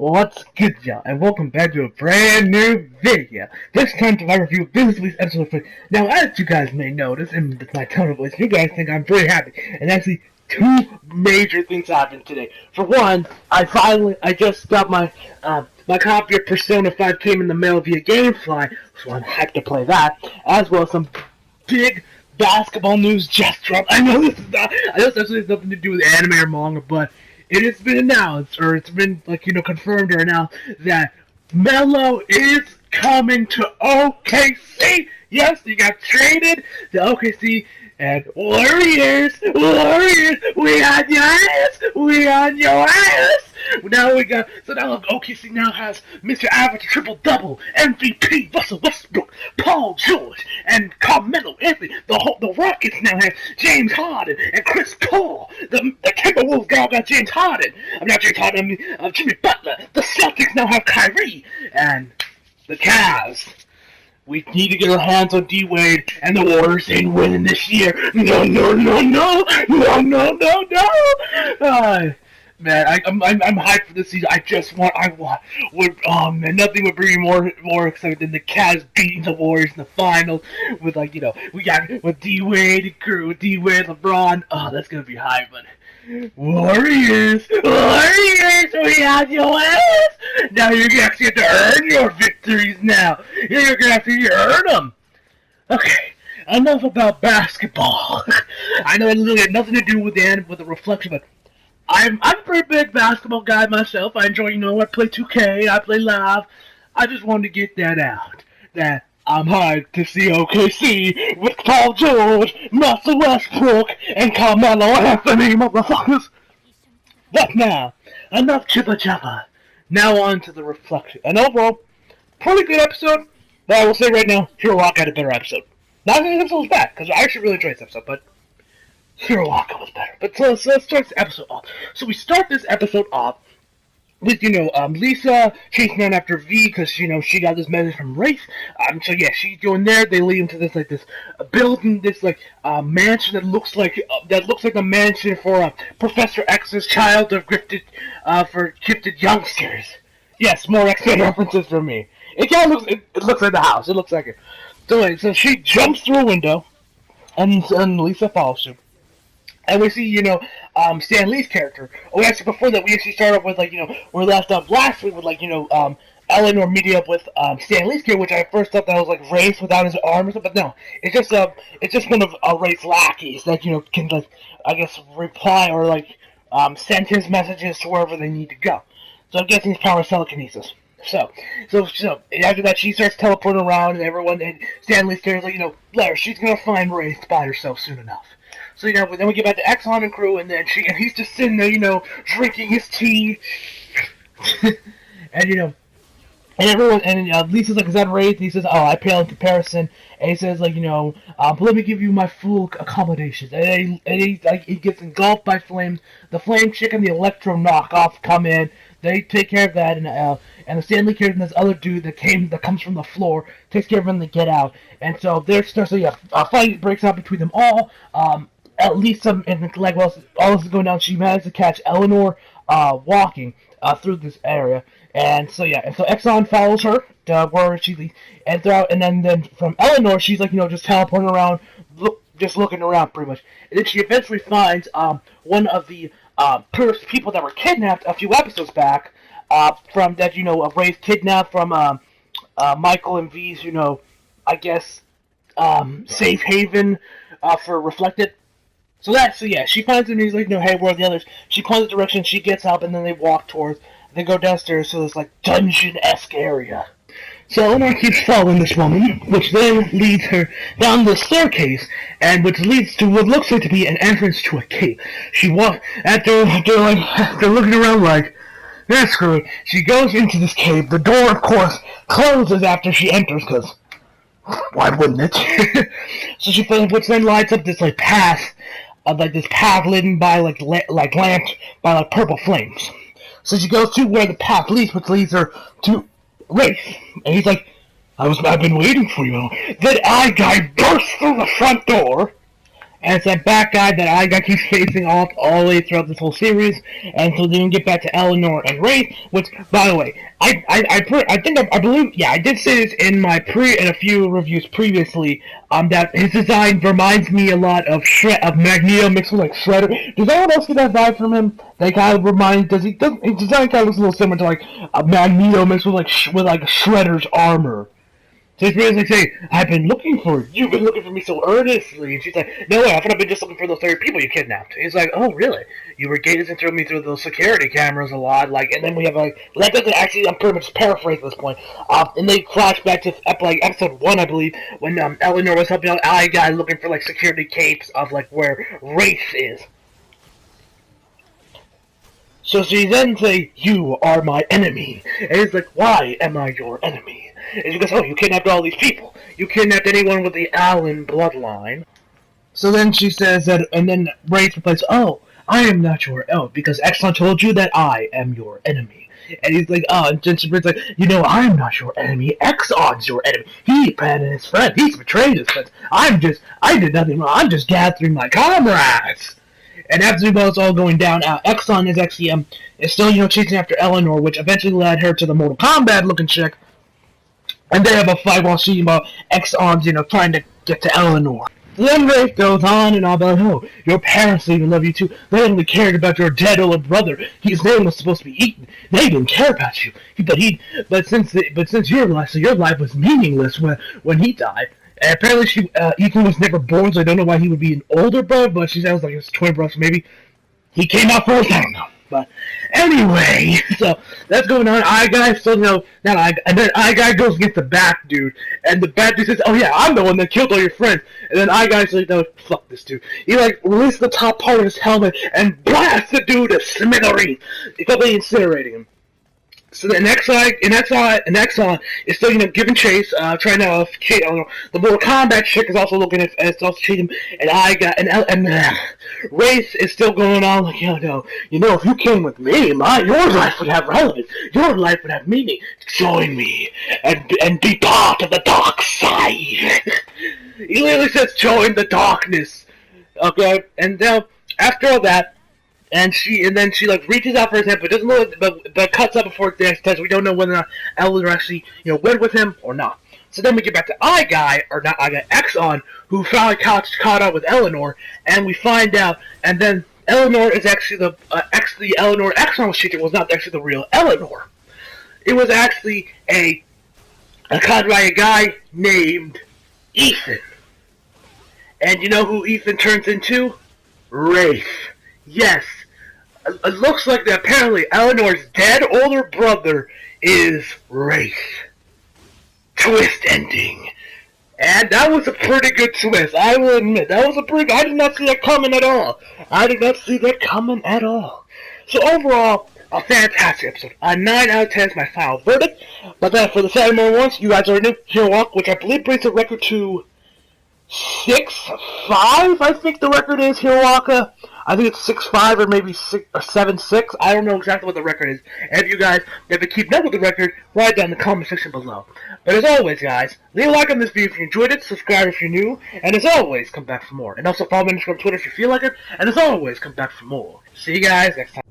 What's good, y'all, and welcome back to a brand new video. This time to my review of this week's episode 3. Now, as you guys may notice, in my tone of voice, you guys think I'm very happy. And actually, two major things happened today. For one, I just got my copy of Persona 5 came in the mail via GameFly, so I'm hyped to play that, as well as some big basketball news just dropped. I know this actually has nothing to do with anime or manga, but it has been announced, or it's been, confirmed or announced, that Melo is coming to OKC! Yes, he got traded to OKC, and Warriors, we on your ass! We on your ass! Now OKC now has Mr. Average triple-double, MVP, Russell Westbrook, Paul George, and Carmelo Anthony. The Rockets now have James Harden and Chris Paul. The Timberwolves got James Harden. I'm not James Harden, I mean Jimmy Butler. The Celtics now have Kyrie. And the Cavs. We need to get our hands on D-Wade, and the Warriors ain't winning this year. No. Man, I'm hyped for this season. Nothing would bring me more excited than the Cavs beating the Warriors in the finals with with D-Wade and crew, with D-Wade, LeBron. Oh, that's gonna be hype, but Warriors, we have your ass. Now you're gonna actually have to earn your victories. Now you're gonna have to earn them. Okay. Enough about basketball. I know it really had nothing to do with the reflection, but I'm a pretty big basketball guy myself. I enjoy, I play 2K, I play live. I just wanted to get that out. That I'm hyped to see OKC with Paul George, Russell Westbrook, and Carmelo Anthony, motherfuckers. But now, enough chippa chappa. Now on to the reflection. An overall, pretty good episode, but I will say right now, Hero Rock had a better episode. Not that this episode was bad, because I actually really enjoyed this episode, but Hero Waka was better. But so let's start this episode off. So we start this episode off with, Lisa chasing down after V because, she got this message from Wraith. So yeah, she's going there. They lead into this, building, this, mansion that looks like a mansion for Professor X's child of gifted youngsters. Yes, more X-Men references for me. It looks like the house. It looks like it. So she jumps through a window, and Lisa follows her. And we see, Stan Lee's character. Oh, actually, before that, we actually start off with, we left off last week with, Eleanor meeting up with, Stan Lee's character, which I first thought that was, Wraith without his arms, but no. It's just one of, Wraith's lackeys that, can, reply or, send his messages to wherever they need to go. So I'm guessing his power is telekinesis. So after that, she starts teleporting around, and Stan Lee's character's let her, she's gonna find Wraith by herself soon enough. So, then we get back to Exxon and crew, and then he's just sitting there, drinking his tea. and, Lisa's like, is that Wraith? And he says, oh, I pale in comparison. And he says, let me give you my full accommodations. And he gets engulfed by flames. The flame chick and the electro knockoff come in. They take care of that, and the Stanley character and this other dude that comes from the floor takes care of them. They get out, and so a fight breaks out between them all. At least all this is going down. She managed to catch Eleanor walking through this area, and so Exxon follows her to where she leads, and then from Eleanor, she's just teleporting around, just looking around pretty much, and then she eventually finds one of the people that were kidnapped a few episodes back, from that Wraith kidnapped from Michael and V's safe haven for Reflected. So she finds him, and he's like, hey, where are the others? She points the direction, she gets up, and then they walk towards, they go downstairs to this, dungeon-esque area. So Eleanor keeps following this woman, which then leads her down the staircase, and which leads to what looks like to be an entrance to a cave. She walks, after looking around screw it, she goes into this cave. The door, of course, closes after she enters, because why wouldn't it? So she finds, which then lights up this, path, this path lit by, lamps, by, purple flames. So she goes to where the path leads, which leads her to Wraith. And he's like, I've been waiting for you. That eye guy bursts through the front door, And it's that bad guy that I got keeps facing off all the way throughout this whole series. And so then we get back to Eleanor and Wraith, which, by the way, I believe, yeah, I did say this in a few reviews previously, that his design reminds me a lot of Magneto mixed with like Shredder. Does anyone else get that vibe from him? That kind of reminds, his design kind of looks a little similar to like a Magneto mixed with like Shredder's armor. So he's basically saying, I've been looking for you. You've been looking for me so earnestly. And she's like, no way, I thought I've been just looking for those 30 people you kidnapped. And he's like, oh, really? You were gazing through me through those security cameras a lot. Like, and then we have like, well, that doesn't actually, I'm pretty much paraphrasing at this point. And they flash back to episode 1, I believe, when Eleanor was helping out Ally Guy looking for like security capes of like where Wraith is. So she then say, you are my enemy. And he's like, why am I your enemy? And she goes, oh, you kidnapped all these people. You kidnapped anyone with the Allen bloodline. So then she says that, and then Wraith replies, oh, I am not your because Exxon told you that I am your enemy. And he's like, oh, and Jensen's like, you know, I'm not your enemy. Exxon's your enemy. He abandoned his friend. He's betrayed his friends. I did nothing wrong. I'm just gathering my comrades. And after it's all going down, Exxon is actually is still chasing after Eleanor, which eventually led her to the Mortal Kombat looking chick. And they have a fight while she Exxon's trying to get to Eleanor. Then Wraith goes on and on about, oh, your parents didn't love you too. They only cared about your dead older brother. His name was supposed to be eaten. They didn't care about you. But since your life was meaningless when he died. And apparently Ethan was never born, so I don't know why he would be an older brother, but she sounds like his twin brother, so maybe he came out first, I don't know. But anyway, so that's going on. Guy still and then Guy goes against the Bat Dude, and the Bat Dude says, "Oh yeah, I'm the one that killed all your friends." And then Guy's like, "No, fuck this dude." He lifts the top part of his helmet and blasts the dude to smithereens. He's probably incinerating him. So then Exxon is still, giving chase, trying to chase. The Mortal Kombat chick is also looking at, also chasing him, and Wraith is still going on like, if you came with me, your life would have relevance, your life would have meaning. Join me and be part of the dark side. He literally says, "Join the darkness." Okay, and now after all that. And then she reaches out for his hand, but doesn't know, but cuts up before the next test. We don't know whether or not Eleanor actually, went with him or not. So then we get back to Exxon, who finally caught up with Eleanor, and we find out, and then Eleanor is actually the Eleanor Exxon was cheating was not actually the real Eleanor. It was actually caught by a guy named Ethan. And you know who Ethan turns into? Wraith. Yes. It looks like that apparently Eleanor's dead older brother is Wraith. Twist ending. And that was a pretty good twist, I will admit. That was I did not see that coming at all. So overall, a fantastic episode. A 9 out of 10 is my final verdict. But then for the Saturday ones, you guys already knew, Hero Walk, which I believe brings the record to 6-5, I think the record is, Hiroaka. I think it's 6-5 or maybe 7-6. I don't know exactly what the record is. And if you guys never keep note of the record, write down in the comment section below. But as always, guys, leave a like on this video if you enjoyed it, subscribe if you're new, and as always, come back for more. And also follow me on Twitter if you feel like it, and as always, come back for more. See you guys next time.